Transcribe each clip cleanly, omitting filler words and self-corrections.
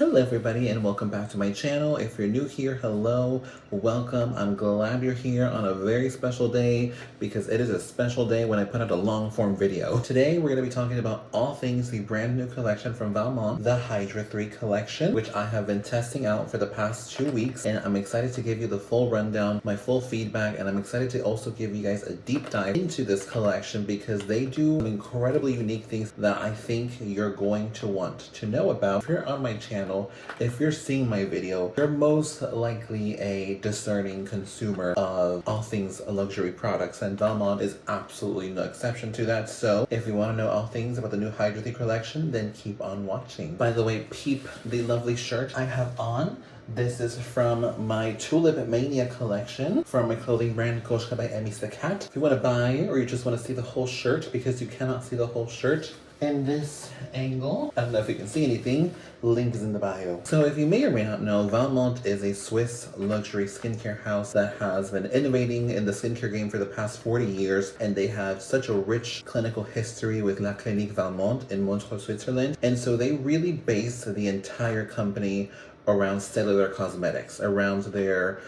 Hello everybody and welcome back to my channel. If you're new here, hello, welcome. I'm glad you're here on a very special day because it is a special day when I put out a long form video. Today we're going to be talking about all things the brand new collection from Valmont, the HYDRA3 Collection, which I have been testing out for the past 2 weeks, and I'm excited to give you the full rundown, my full feedback, and I'm excited to also give you guys a deep dive into this collection because they do incredibly unique things that I think you're going to want to know about. If you're on my channel, if you're seeing my video, you're most likely a discerning consumer of all things luxury products, and Valmont is absolutely no exception to that. So if you want to know all things about the new HYDRA3 collection, then keep on watching. By the way, peep the lovely shirt I have on. This is from my Tulip Mania collection from my clothing brand KOSHKA by Emis the cat. If you want to buy it or you just want to see the whole shirt because you cannot see the whole shirt in this angle, I don't know if you can see anything, link is in the bio. So if you may or may not know, Valmont is a Swiss luxury skincare house that has been innovating in the skincare game for the past 40 years, and they have such a rich clinical history with La Clinique Valmont in Montreux, Switzerland, and so they really base the entire company around cellular cosmetics, around their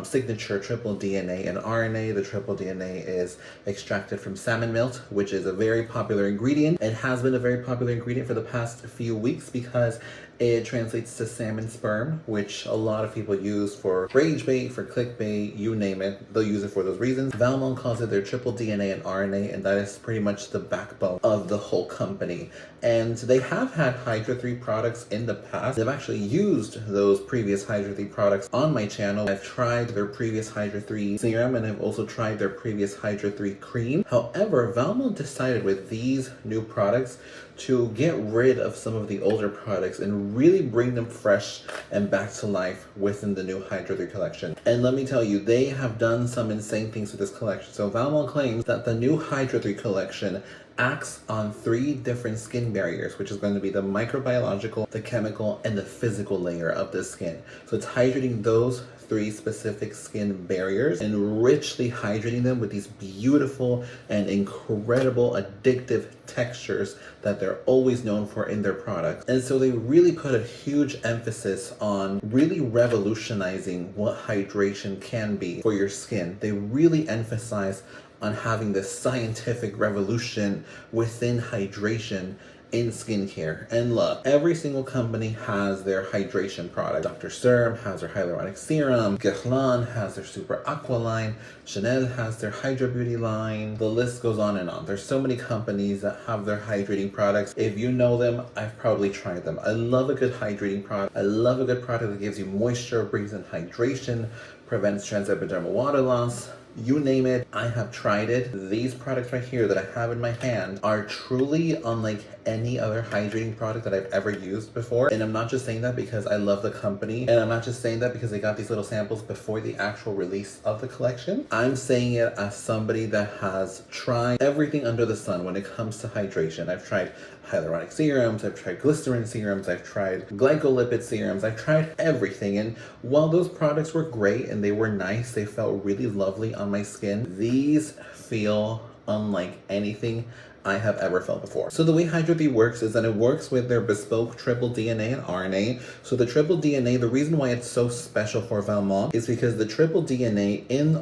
signature triple DNA and RNA. The triple DNA is extracted from salmon milk, which is a very popular ingredient and has been a very popular ingredient for the past few weeks because it translates to salmon sperm, which a lot of people use for rage bait, for clickbait, you name it. They'll use it for those reasons. Valmont calls it their triple DNA and RNA, and that is pretty much the backbone of the whole company. And they have had HYDRA3 products in the past. They've actually used those previous HYDRA3 products on my channel. I've tried their previous HYDRA3 serum, and I've also tried their previous HYDRA3 cream. However, Valmont decided with these new products to get rid of some of the older products and really bring them fresh and back to life within the new HYDRA3 collection. And let me tell you, they have done some insane things with this collection. So Valmont claims that the new HYDRA3 collection acts on 3 different skin barriers, which is going to be the microbiological, the chemical, and the physical layer of the skin. So it's hydrating those 3 specific skin barriers and richly hydrating them with these beautiful and incredible addictive textures that they're always known for in their products. And so they really put a huge emphasis on really revolutionizing what hydration can be for your skin. They really emphasize on having this scientific revolution within hydration in skincare. And look, every single company has their hydration product. Dr. Serum has their hyaluronic serum, Guerlain has their Super Aqua line, Chanel has their Hydra Beauty line. The list goes on and on. There's so many companies that have their hydrating products. If you know them, I've probably tried them. I love a good hydrating product. I love a good product that gives you moisture, brings in hydration, prevents transepidermal water loss. You name it, I have tried it. These products right here that I have in my hand are truly unlike any other hydrating product that I've ever used before. And I'm not just saying that because I love the company, and I'm not just saying that because they got these little samples before the actual release of the collection. I'm saying it as somebody that has tried everything under the sun when it comes to hydration. I've tried hyaluronic serums, I've tried glycerin serums, I've tried glycolipid serums, I've tried everything. And while those products were great and they were nice, they felt really lovely on my skin, these feel unlike anything I have ever felt before. So the way HYDRA3 works is that it works with their bespoke triple DNA and RNA. So the triple DNA, the reason why it's so special for Valmont is because the triple DNA in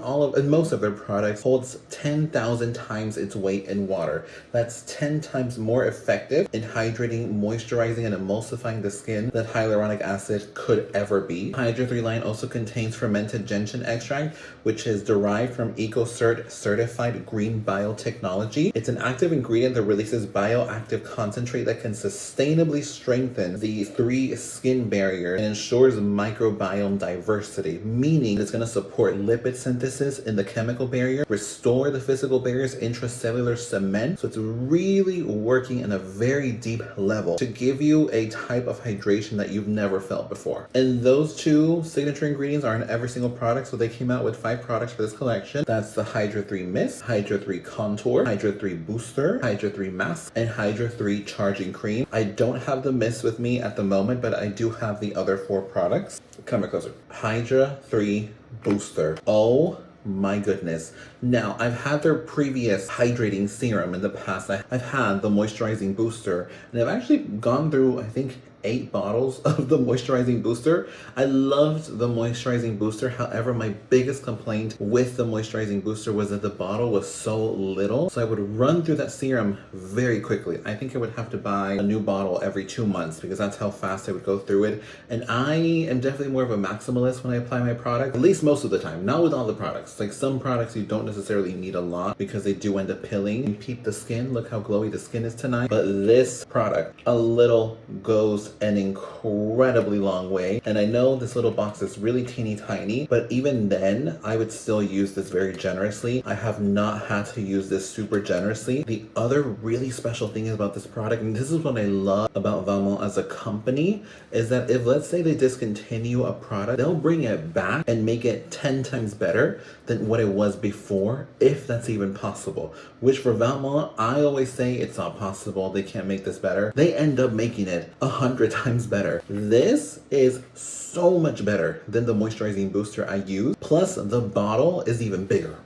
most of their products holds 10,000 times its weight in water. That's 10 times more effective in hydrating, moisturizing, and emulsifying the skin than hyaluronic acid could ever be. HYDRA3 line also contains fermented gentian extract, which is derived from EcoCert certified green biotechnology. It's an active ingredient that releases bioactive concentrate that can sustainably strengthen the 3 skin barriers and ensures microbiome diversity, meaning it's going to support lipid synthesis in the chemical barrier, restore the physical barriers, intracellular cement. So it's really working in a very deep level to give you a type of hydration that you've never felt before. And those 2 signature ingredients are in every single product. So they came out with 5 products for this collection. That's the HYDRA3 Mist, HYDRA3 Contour, HYDRA3 Booster, HYDRA3 Mask, and HYDRA3 Charging Cream. I don't have the mist with me at the moment, but I do have the other 4 products. Come here closer. HYDRA3 Booster. Oh my goodness. Now, I've had their previous hydrating serum in the past. I've had the moisturizing booster, and I've actually gone through, I think, 8 bottles of the moisturizing booster. I loved the moisturizing booster. However, my biggest complaint with the moisturizing booster was that the bottle was so little. So I would run through that serum very quickly. I think I would have to buy a new bottle every 2 months because that's how fast I would go through it. And I am definitely more of a maximalist when I apply my product, at least most of the time, not with all the products. Like some products you don't necessarily need a lot because they do end up pilling. You peep the skin, look how glowy the skin is tonight. But this product, a little goes an incredibly long way. And I know this little box is really teeny tiny, but even then I would still use this very generously. I have not had to use this super generously. The other really special thing about this product, and this is what I love about Valmont as a company, is that if let's say they discontinue a product, they'll bring it back and make it 10 times better than what it was before, if that's even possible. Which for Valmont, I always say it's not possible. They can't make this better. They end up making it 100 times better. This is so much better than the moisturizing booster I use. Plus the bottle is even bigger.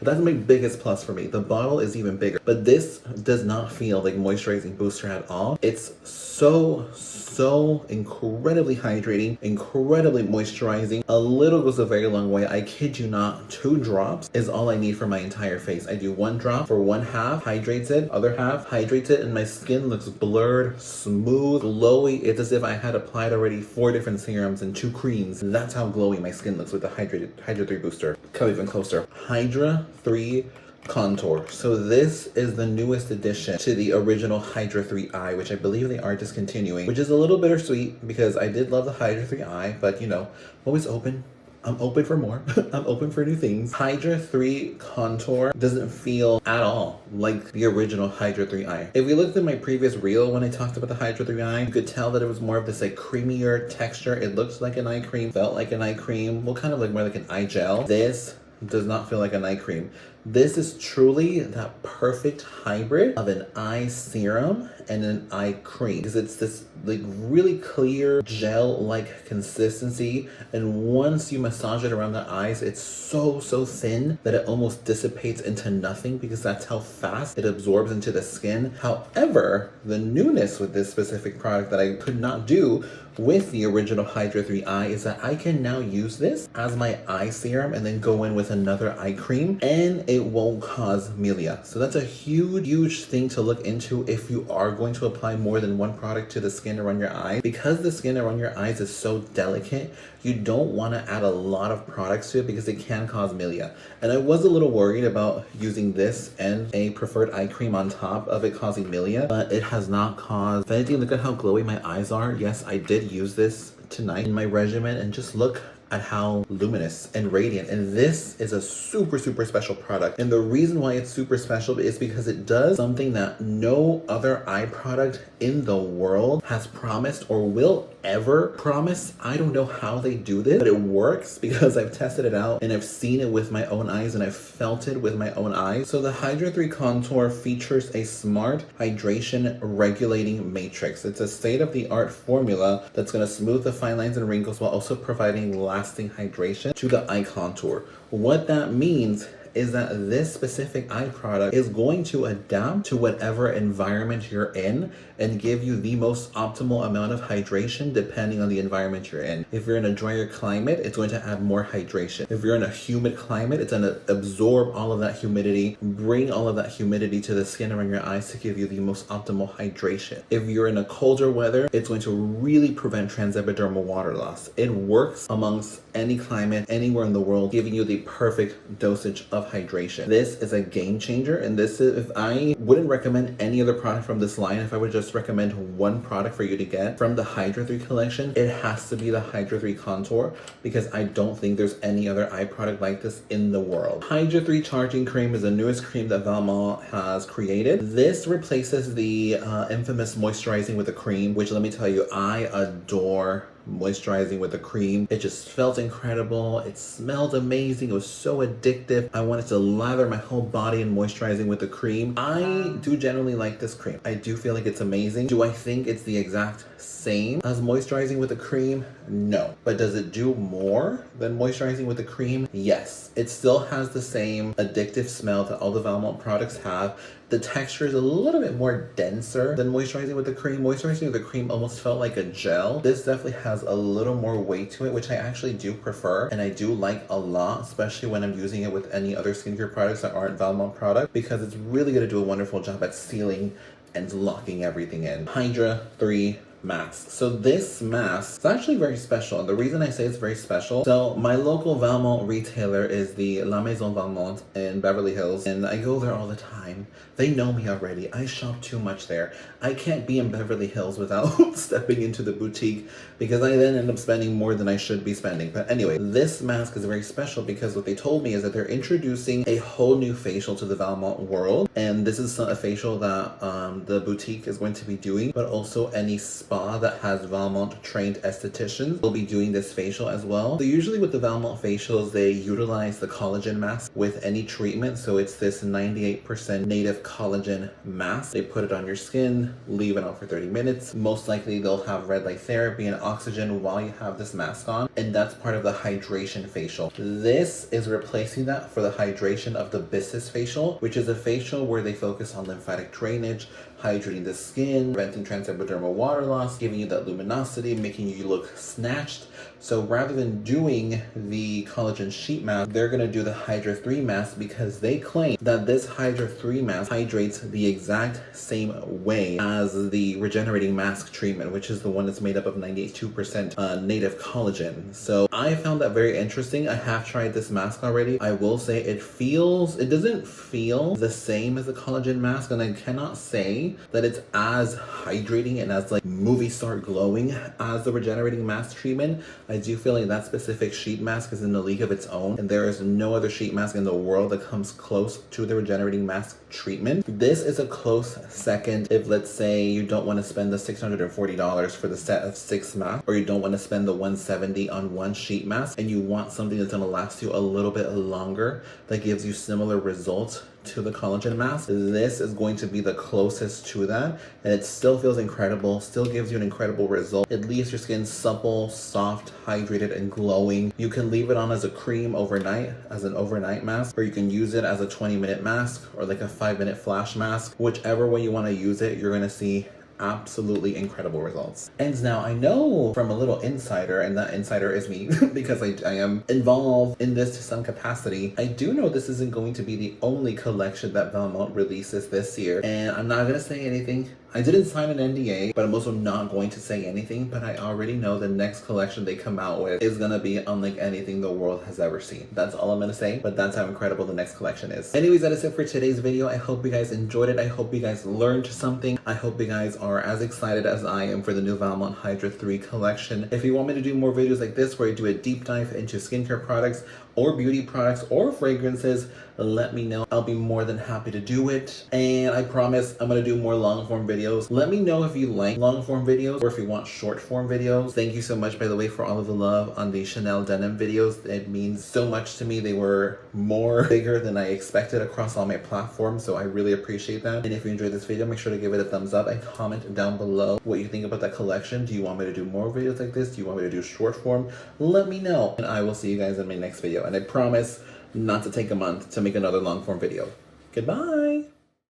That's my biggest plus for me. The bottle is even bigger, but this does not feel like moisturizing booster at all. It's so incredibly hydrating, incredibly moisturizing. A little goes a very long way. I kid you not, 2 drops is all I need for my entire face. I do 1 drop for 1/2, hydrates it, other half hydrates it, and my skin looks blurred, smooth, glowy. It's as if I had applied already 4 different serums and 2 creams. That's how glowy my skin looks with the Hydra 3 booster. Come even closer. Hydra 3 Contour. So this is the newest addition to the original Hydra 3 Eye, which I believe they are discontinuing, which is a little bittersweet because I did love the Hydra 3 Eye, but you know, I'm always open. I'm open for more. I'm open for new things. Hydra 3 Contour doesn't feel at all like the original Hydra 3 Eye. If we looked at my previous reel when I talked about the Hydra 3 Eye, you could tell that it was more of this like creamier texture. It looks like an eye cream, felt like an eye cream, well kind of like more like an eye gel. This does not feel like an eye cream. This is truly that perfect hybrid of an eye serum and an eye cream, because it's this like really clear gel-like consistency, and once you massage it around the eyes, it's so thin that it almost dissipates into nothing because that's how fast it absorbs into the skin. However, the newness with this specific product that I could not do with the original Hydra 3 Eye is that I can now use this as my eye serum and then go in with another eye cream, and it won't cause milia. So that's a huge thing to look into if you are going to apply more than one product to the skin around your eyes. Because the skin around your eyes is so delicate, you don't want to add a lot of products to it because it can cause milia. And I was a little worried about using this and a preferred eye cream on top of it causing milia, but it has not caused. If anything, look at how glowy my eyes are. Yes, I did use this tonight in my regimen, and just look at how luminous and radiant. And this is a super special product, and the reason why it's super special is because it does something that no other eye product in the world has promised or will ever promise. I don't know how they do this, but it works because I've tested it out and I've seen it with my own eyes and I've felt it with my own eyes. So the Hydra 3 Contour features a smart hydration regulating matrix. It's a state-of-the-art formula that's going to smooth the fine lines and wrinkles while also providing lasting hydration to the eye contour. What that means is that this specific eye product is going to adapt to whatever environment you're in and give you the most optimal amount of hydration depending on the environment you're in. If you're in a drier climate, it's going to add more hydration. If you're in a humid climate, it's going to absorb all of that humidity, bring all of that humidity to the skin around your eyes to give you the most optimal hydration. If you're in a colder weather, it's going to really prevent transepidermal water loss. It works amongst any climate, anywhere in the world, giving you the perfect dosage of hydration. This is a game changer, and this is, if I wouldn't recommend any other product from this line, if I would just recommend one product for you to get from the Hydra 3 collection, it has to be the Hydra 3 Contour, because I don't think there's any other eye product like this in the world. Hydra 3 Charging Cream is the newest cream that Valmont has created. This replaces the infamous moisturizing with a cream, which let me tell you, I adore moisturizing with a cream. It just felt incredible. It smelled amazing. It was so addictive. I wanted to lather my whole body in moisturizing with the cream. I do generally like this cream. I do feel like it's amazing. Do I think it's the exact same as moisturizing with a cream? No. But does it do more than moisturizing with a cream? Yes. It still has the same addictive smell that all the Valmont products have. The texture is a little bit more denser than moisturizing with the cream. Moisturizing with the cream almost felt like a gel. This definitely has a little more weight to it, which I actually do prefer and I do like a lot, especially when I'm using it with any other skincare products that aren't Valmont products, because it's really going to do a wonderful job at sealing and locking everything in. Hydra 3 mask. So this mask is actually very special, and the reason I say it's very special, so my local Valmont retailer is the La Maison Valmont in Beverly Hills, and I go there all the time. They know me already. I shop too much there. I can't be in Beverly Hills without stepping into the boutique, because I then end up spending more than I should be spending. But anyway, this mask is very special because what they told me is that they're introducing a whole new facial to the Valmont world, and this is a facial that the boutique is going to be doing, but also any spa that has Valmont trained estheticians will be doing this facial as well. So usually with the Valmont facials, they utilize the collagen mask with any treatment. So it's this 98% native collagen mask. They put it on your skin, leave it on for 30 minutes. Most likely they'll have red light therapy and oxygen while you have this mask on, and that's part of the hydration facial. This is replacing that for the hydration of the Byssus facial, which is a facial where they focus on lymphatic drainage, hydrating the skin, preventing transepidermal water loss, giving you that luminosity, making you look snatched. So rather than doing the collagen sheet mask, they're going to do the Hydra 3 mask, because they claim that this Hydra 3 mask hydrates the exact same way as the regenerating mask treatment, which is the one that's made up of 92% native collagen. So I found that very interesting. I have tried this mask already. I will say it doesn't feel the same as the collagen mask, and I cannot say that it's as hydrating and as like movie star glowing as the regenerating mask treatment. I do feel like that specific sheet mask is in a league of its own, and there is no other sheet mask in the world that comes close to the regenerating mask treatment. This is a close second if, let's say, you don't want to spend the $640 for the set of 6 masks, or you don't want to spend the $170 on one sheet mask, and you want something that's going to last you a little bit longer that gives you similar results to the collagen mask. This is going to be the closest to that, and it still feels incredible, still gives you an incredible result. It leaves your skin supple, soft, hydrated, and glowing. You can leave it on as a cream overnight, as an overnight mask, or you can use it as a 20-minute mask or like a 5-minute flash mask. Whichever way you want to use it, you're going to see absolutely incredible results. And now I know from a little insider, and that insider is me because I am involved in this to some capacity. I do know this isn't going to be the only collection that Valmont releases this year, and I'm not going to say anything. I didn't sign an NDA, but I'm also not going to say anything, but I already know the next collection they come out with is gonna be unlike anything the world has ever seen. That's all I'm gonna say, but that's how incredible the next collection is. Anyways, that is it for today's video. I hope you guys enjoyed it. I hope you guys learned something. I hope you guys are as excited as I am for the new Valmont Hydra 3 collection. If you want me to do more videos like this where I do a deep dive into skincare products or beauty products or fragrances, let me know. I'll be more than happy to do it. And I promise I'm gonna do more long form videos. Let me know if you like long form videos or if you want short form videos. Thank you so much, by the way, for all of the love on the Chanel denim videos. It means so much to me. They were bigger than I expected across all my platforms, so I really appreciate that. And if you enjoyed this video, make sure to give it a thumbs up and comment down below what you think about that collection. Do you want me to do more videos like this? Do you want me to do short form? Let me know, and I will see you guys in my next video. And I promise not to take a month to make another long form video. Goodbye.